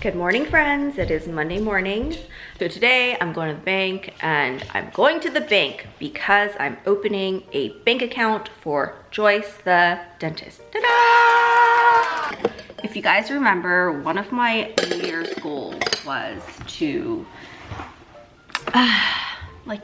Good morning, friends. It is Monday morning. So today I'm going to the bank, and I'm going to the bank because I'm opening a bank account for Joyce the dentist. Ta-da! If you guys remember, one of my New Year's goals was to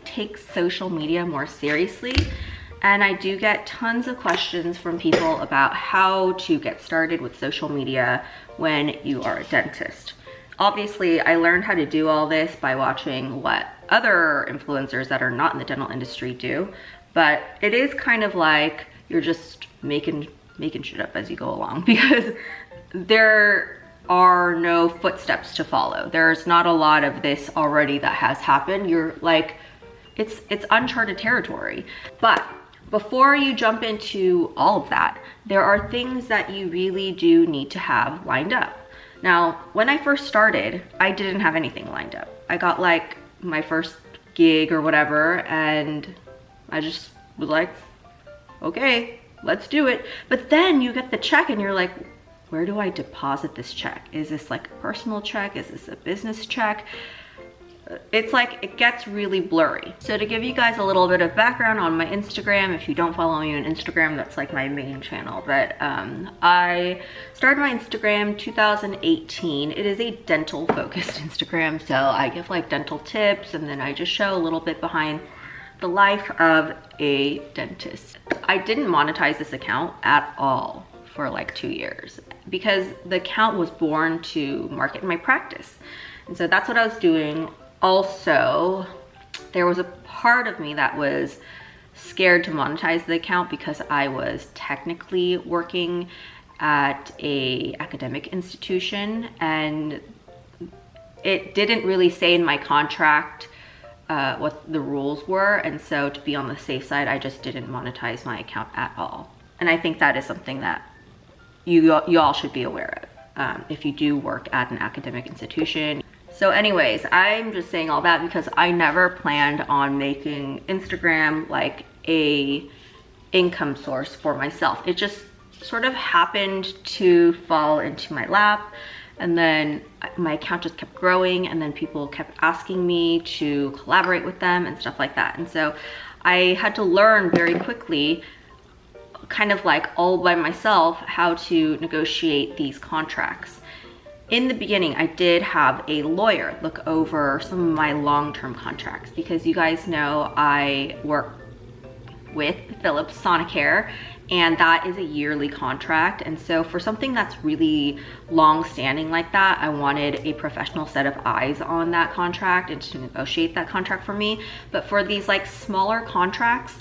take social media more seriously. And I do get tons of questions from people about how to get started with social media when you are a dentist. Obviously, I learned how to do all this by watching what other influencers that are not in the dental industry do, but it is kind of like you're just making shit up as you go along, because there are no footsteps to follow. There's not a lot of this already that has happened. You're like, it's uncharted territory. But before you jump into all of that, there are things that you really do need to have lined up. Now, when I first started, I didn't have anything lined up. I got like my first gig or whatever, and I just was like, okay, let's do it. But then you get the check and you're like, where do I deposit this check? Is this like a personal check? Is this a business check? It's like, it gets really blurry. So to give you guys a little bit of background on my Instagram, if you don't follow me on Instagram, that's like my main channel. But I started my Instagram 2018. It is a dental focused Instagram. So I give like dental tips, and then I just show a little bit behind the life of a dentist. I didn't monetize this account at all for like 2 years because the account was born to market my practice. And so that's what I was doing. Also, there was a part of me that was scared to monetize the account because I was technically working at a academic institution, and it didn't really say in my contract what the rules were. And so to be on the safe side, I just didn't monetize my account at all. And I think that is something that you all should be aware of if you do work at an academic institution. So anyways, I'm just saying all that because I never planned on making Instagram like a income source for myself. It just sort of happened to fall into my lap, and then my account just kept growing, and then people kept asking me to collaborate with them and stuff like that. And so I had to learn very quickly, kind of like all by myself, how to negotiate these contracts. In the beginning, I did have a lawyer look over some of my long-term contracts because you guys know I work with Philips Sonicare, and that is a yearly contract. And so for something that's really long-standing like that, I wanted a professional set of eyes on that contract and to negotiate that contract for me. But for these like smaller contracts,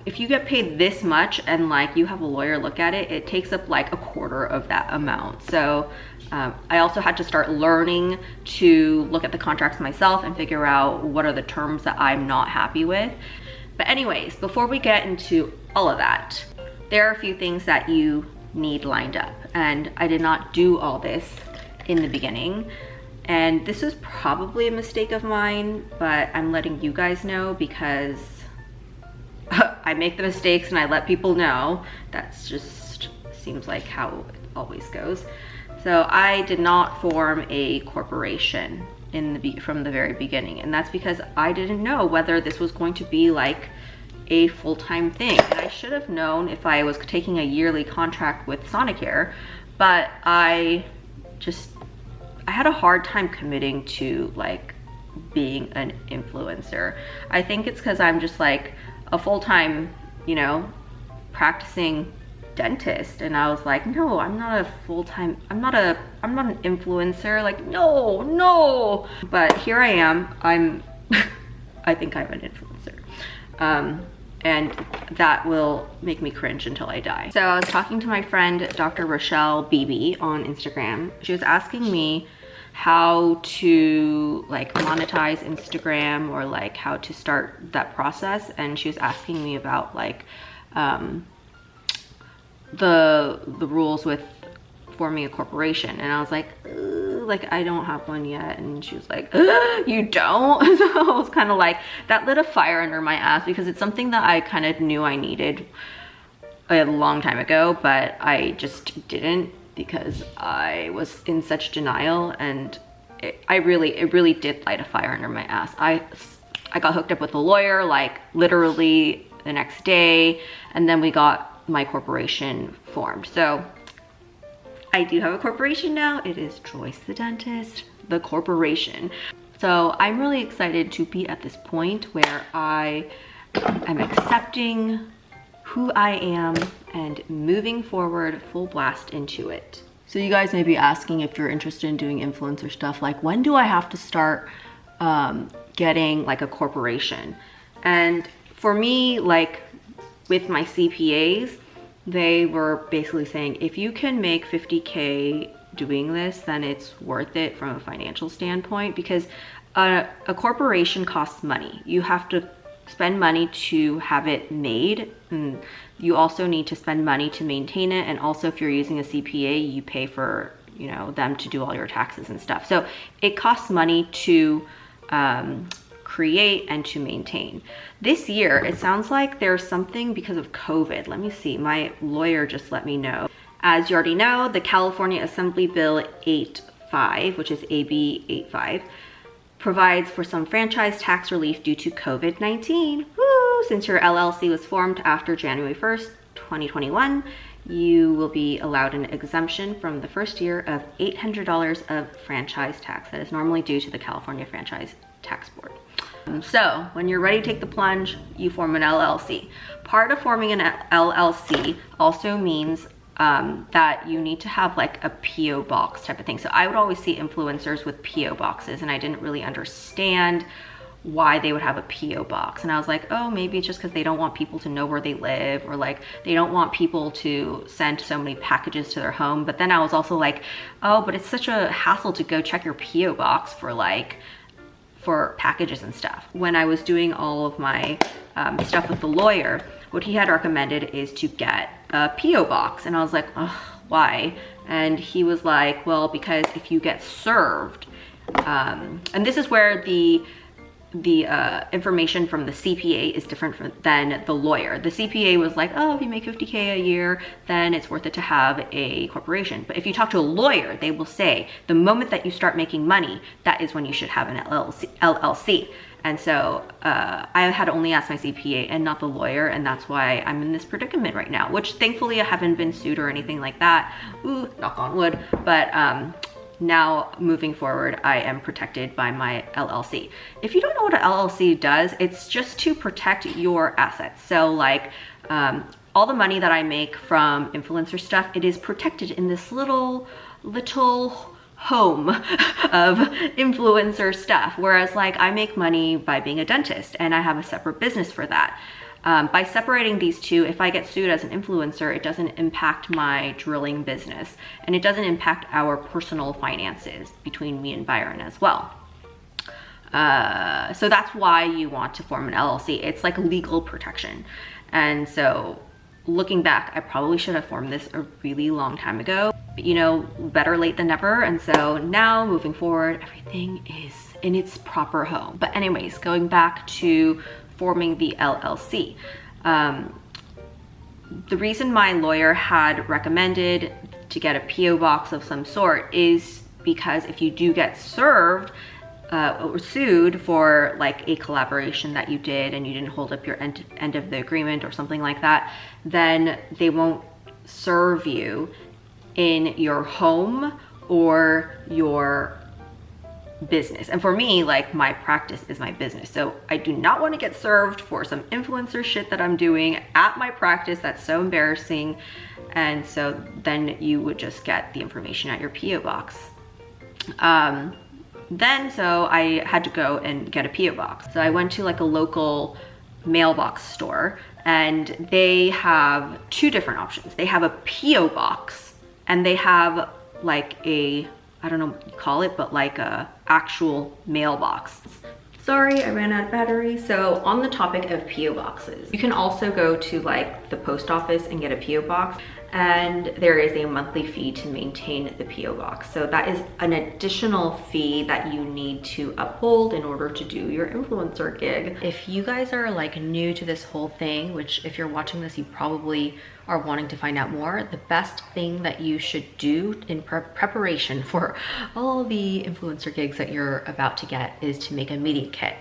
if you get paid this much and like you have a lawyer look at it, it takes up like a quarter of that amount. So I also had to start learning to look at the contracts myself and figure out what are the terms that I'm not happy with. But anyways, before we get into all of that, there are a few things that you need lined up. And I did not do all this in the beginning. And this was probably a mistake of mine, but I'm letting you guys know because I make the mistakes and I let people know. That's just seems like how it always goes. So I did not form a corporation from the very beginning, and that's because I didn't know whether this was going to be like a full-time thing. And I should have known if I was taking a yearly contract with Sonicare, but I had a hard time committing to like being an influencer. I think it's because I'm just like a full-time, practicing dentist, and I was like, no, I'm not a full-time, I'm not an influencer, like no. But here I am. I think I'm an influencer, and that will make me cringe until I die. So I was talking to my friend Dr. Rochelle Beebe on Instagram. She was asking me how to like monetize Instagram, or like how to start that process, and she was asking me about like the rules with forming a corporation, and I was like I don't have one yet. And she was like, you don't? So I was kind of like, that lit a fire under my ass because it's something that I kind of knew I needed a long time ago, but I just didn't because I was in such denial, and it really did light a fire under my ass. I got hooked up with a lawyer like literally the next day, and then we got my corporation formed. So I do have a corporation now. It is Joyce the Dentist, the corporation. So I'm really excited to be at this point where I am accepting who I am and moving forward full blast into it. So you guys may be asking, if you're interested in doing influencer stuff, like when do I have to start getting like a corporation? And for me, like with my CPAs, they were basically saying, if you can make 50K doing this, then it's worth it from a financial standpoint, because a corporation costs money. You have to spend money to have it made, and you also need to spend money to maintain it. And also, if you're using a CPA, you pay for, you know, them to do all your taxes and stuff. So it costs money to create and to maintain. This year, it sounds like there's something because of COVID. Let me see, my lawyer just let me know. As you already know, the California Assembly Bill 85, which is AB 85, provides for some franchise tax relief due to COVID-19. Woo! Since your LLC was formed after January 1st, 2021, you will be allowed an exemption from the first year of $800 of franchise tax that is normally due to the California Franchise Tax Board. So when you're ready to take the plunge, you form an LLC. Part of forming an LLC also means that you need to have like a PO box type of thing. So I would always see influencers with PO boxes, and I didn't really understand why they would have a PO box. And I was like, oh, maybe it's just because they don't want people to know where they live, or like they don't want people to send so many packages to their home. But then I was also like, oh, but it's such a hassle to go check your PO box for packages and stuff. When I was doing all of my stuff with the lawyer, what he had recommended is to get a PO box. And I was like, oh, why? And he was like, well, because if you get served, and this is where the information from the CPA is different than the lawyer. The CPA was like, oh, if you make 50K a year, then it's worth it to have a corporation. But if you talk to a lawyer, they will say the moment that you start making money, that is when you should have an LLC. And so I had only asked my CPA and not the lawyer, and that's why I'm in this predicament right now, which thankfully I haven't been sued or anything like that. Ooh, knock on wood. But now moving forward, I am protected by my LLC. If you don't know what an LLC does, it's just to protect your assets. So like all the money that I make from influencer stuff, it is protected in this little home of influencer stuff. Whereas like I make money by being a dentist, and I have a separate business for that. By separating these two, if I get sued as an influencer, it doesn't impact my drilling business, and it doesn't impact our personal finances between me and Byron as well. So that's why you want to form an LLC. It's like legal protection. And so looking back, I probably should have formed this a really long time ago, but you know, better late than never. And so now moving forward, everything is in its proper home. But anyways, going back to forming the LLC. The reason my lawyer had recommended to get a PO box of some sort is because if you do get served or sued for like a collaboration that you did and you didn't hold up your end of the agreement or something like that, then they won't serve you in your home or your business. And for me, like my practice is my business. So I do not want to get served for some influencer shit that I'm doing at my practice. That's so embarrassing. And so then you would just get the information at your PO box. So I had to go and get a PO box. So I went to like a local mailbox store, and they have two different options. They have a PO box, and they have like a, I don't know what you call it, but like a actual mailbox. Sorry, I ran out of battery. So on the topic of PO boxes, you can also go to like the post office and get a PO box. and there is a monthly fee to maintain the PO box. So that is an additional fee that you need to uphold in order to do your influencer gig. If you guys are like new to this whole thing, which if you're watching this, you probably are wanting to find out more, the best thing that you should do in preparation for all the influencer gigs that you're about to get is to make a media kit.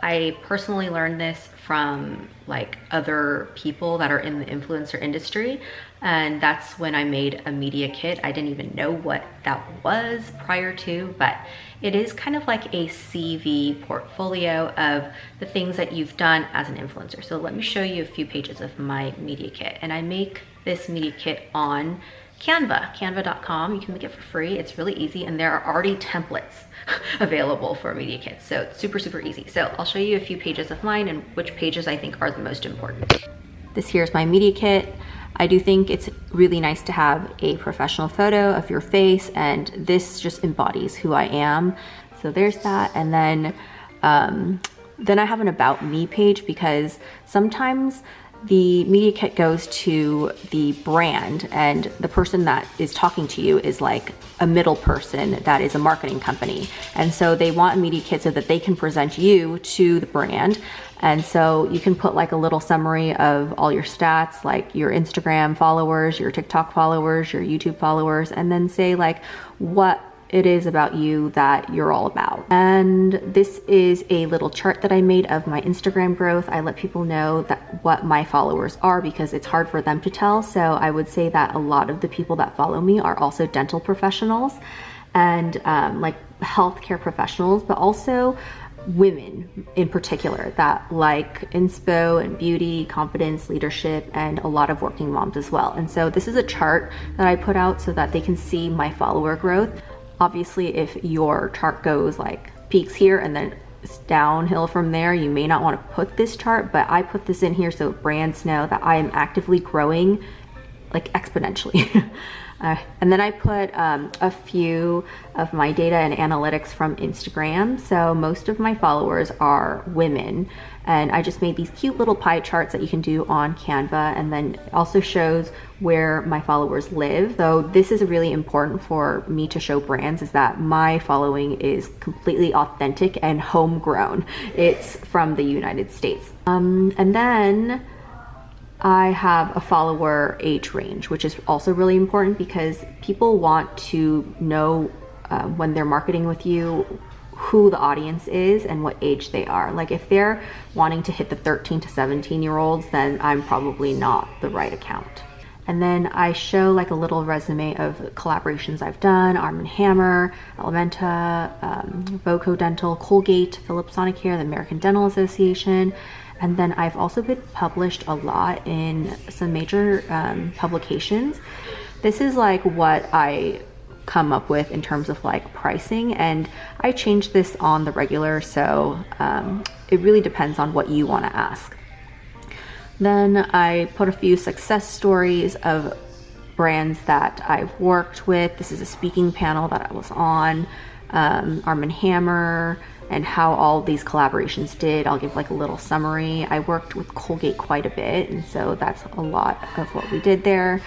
I personally learned this from like other people that are in the influencer industry, and that's when I made a media kit. I didn't even know what that was prior to, but it is kind of like a CV portfolio of the things that you've done as an influencer. So let me show you a few pages of my media kit, and I make this media kit on Canva, canva.com. You can make it for free. It's really easy, and there are already templates available for media kits. So it's super, super easy. So I'll show you a few pages of mine and which pages I think are the most important. This here's my media kit. I do think it's really nice to have a professional photo of your face, and this just embodies who I am. So there's that. And then I have an about me page, because sometimes the media kit goes to the brand, and the person that is talking to you is like a middle person that is a marketing company. And so they want a media kit so that they can present you to the brand. And so you can put like a little summary of all your stats, like your Instagram followers, your TikTok followers, your YouTube followers, and then say like what it is about you that you're all about. And this is a little chart that I made of my Instagram growth. I let people know that what my followers are, because it's hard for them to tell. So I would say that a lot of the people that follow me are also dental professionals and like healthcare professionals, but also women in particular that like inspo and beauty, confidence, leadership, and a lot of working moms as well. And so this is a chart that I put out so that they can see my follower growth. Obviously, if your chart goes like peaks here and then it's downhill from there, you may not want to put this chart, but I put this in here so brands know that I am actively growing like exponentially. And then I put a few of my data and analytics from Instagram. So most of my followers are women, and I just made these cute little pie charts that you can do on Canva, and then it also shows where my followers live. So this is really important for me to show brands, is that my following is completely authentic and homegrown. It's from the United States. And then I have a follower age range, which is also really important because people want to know when they're marketing with you who the audience is and what age they are. Like if they're wanting to hit the 13 to 17 year olds, then I'm probably not the right account. And then I show like a little resume of collaborations I've done: Arm & Hammer, Elementa, Voco Dental, Colgate, Philips Sonicare, the American Dental Association. And then I've also been published a lot in some major publications. This is like what I come up with in terms of like pricing, and I change this on the regular, so it really depends on what you want to ask. Then I put a few success stories of brands that I've worked with. This is a speaking panel that I was on, Arm & Hammer, and how all these collaborations did. I'll give like a little summary. I worked with Colgate quite a bit, and so that's a lot of what we did there.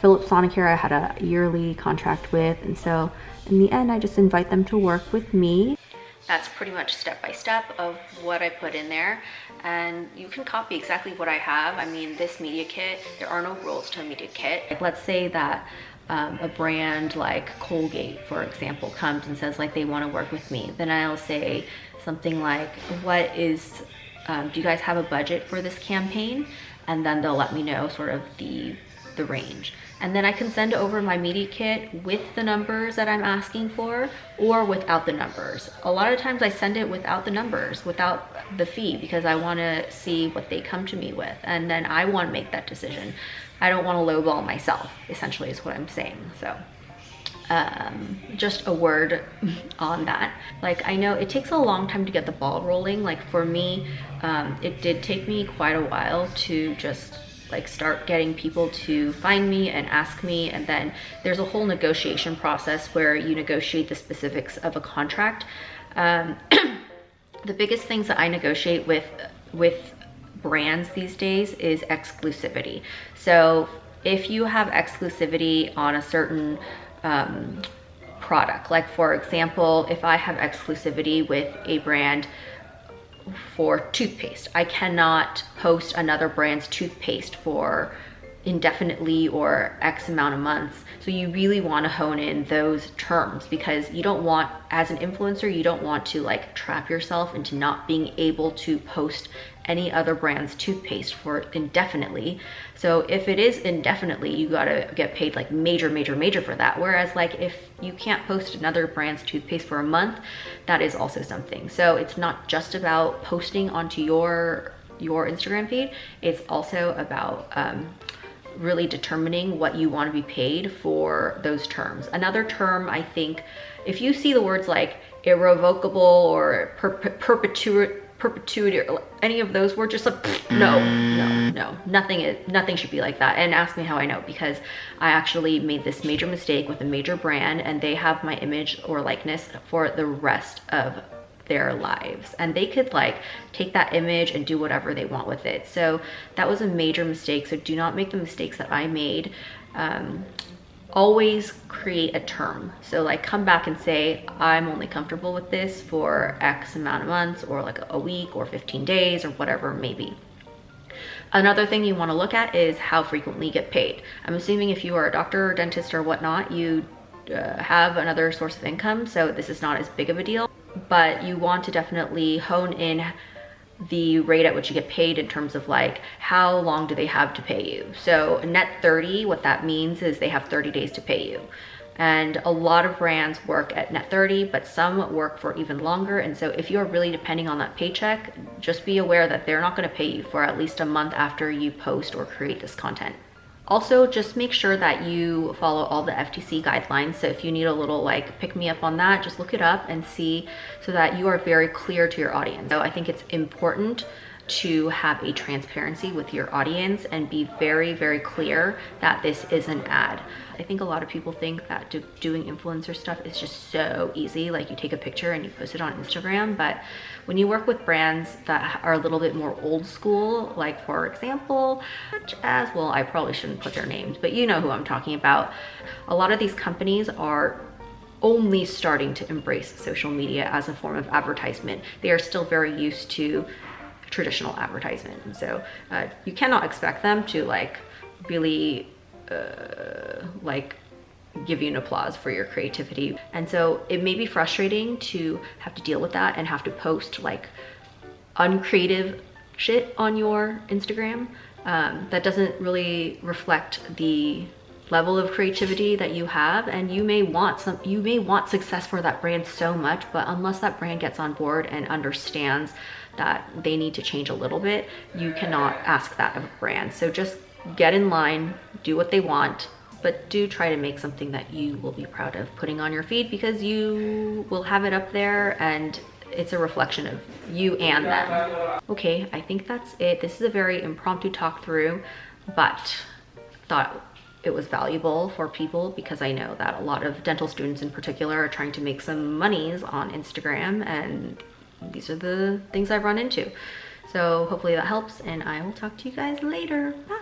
Philips Sonicare I had a yearly contract with, and so in the end I just invite them to work with me. That's pretty much step by step of what I put in there, and you can copy exactly what I have. I mean, this media kit, there are no rules to a media kit. Like, let's say that a brand like Colgate, for example, comes and says like they want to work with me, then I'll say something like, what is, do you guys have a budget for this campaign? And then they'll let me know sort of the range. And then I can send over my media kit with the numbers that I'm asking for, or without the numbers. A lot of times I send it without the numbers, without the fee, because I want to see what they come to me with, and then I want to make that decision. I don't want to lowball myself, essentially is what I'm saying. So just a word on that. Like, I know it takes a long time to get the ball rolling. Like for me, it did take me quite a while to just like start getting people to find me and ask me, and then there's a whole negotiation process where you negotiate the specifics of a contract. The biggest things that I negotiate with brands these days is exclusivity. So if you have exclusivity on a certain product, like for example, if I have exclusivity with a brand for toothpaste, I cannot post another brand's toothpaste for indefinitely or X amount of months. So you really want to hone in those terms, because you don't want, as an influencer, you don't want to like trap yourself into not being able to post any other brand's toothpaste for indefinitely. So if it is indefinitely, you gotta get paid like major for that. Whereas like if you can't post another brand's toothpaste for a month, that is also something. So it's not just about posting onto your Instagram feed, it's also about really determining what you want to be paid for those terms. Another term, I think, if you see the words like irrevocable or perpetuity or any of those words, just like no, nothing should be like that. And ask me how I know, because I actually made this major mistake with a major brand, and they have my image or likeness for the rest of their lives, and they could like take that image and do whatever they want with it. So that was a major mistake. So do not make the mistakes that I made. Always create a term. So like come back and say, I'm only comfortable with this for X amount of months, or like a week or 15 days or whatever it may be. Another thing you want to look at is how frequently you get paid. I'm assuming if you are a doctor or dentist or whatnot, you have another source of income, so this is not as big of a deal. But you want to definitely hone in the rate at which you get paid in terms of like how long do they have to pay you. So net 30, what that means is they have 30 days to pay you. And a lot of brands work at net 30, but some work for even longer. And so if you're really depending on that paycheck, just be aware that they're not going to pay you for at least a month after you post or create this content. Also, just make sure that you follow all the FTC guidelines. So if you need a little like pick me up on that, just look it up and see, so that you are very clear to your audience. So I think it's important to have a transparency with your audience and be very clear that this is an ad. I think a lot of people think that doing influencer stuff is just so easy. Like you take a picture and you post it on Instagram. But when you work with brands that are a little bit more old school, like for example, such as, well, I probably shouldn't put their names, but you know who I'm talking about. A lot of these companies are only starting to embrace social media as a form of advertisement. They are still very used to traditional advertisement. And so you cannot expect them to like really like give you an applause for your creativity. And so it may be frustrating to have to deal with that and have to post like uncreative shit on your Instagram that doesn't really reflect the level of creativity that you have. And you may want success for that brand so much, but unless that brand gets on board and understands that they need to change a little bit, you cannot ask that of a brand. So just get in line, do what they want, but do try to make something that you will be proud of putting on your feed, because you will have it up there and it's a reflection of you and them. Okay, I think that's it. This is a very impromptu talk through, but thought it was valuable for people, because I know that a lot of dental students in particular are trying to make some monies on Instagram, and these are the things I've run into. So hopefully that helps, and I will talk to you guys later. Bye.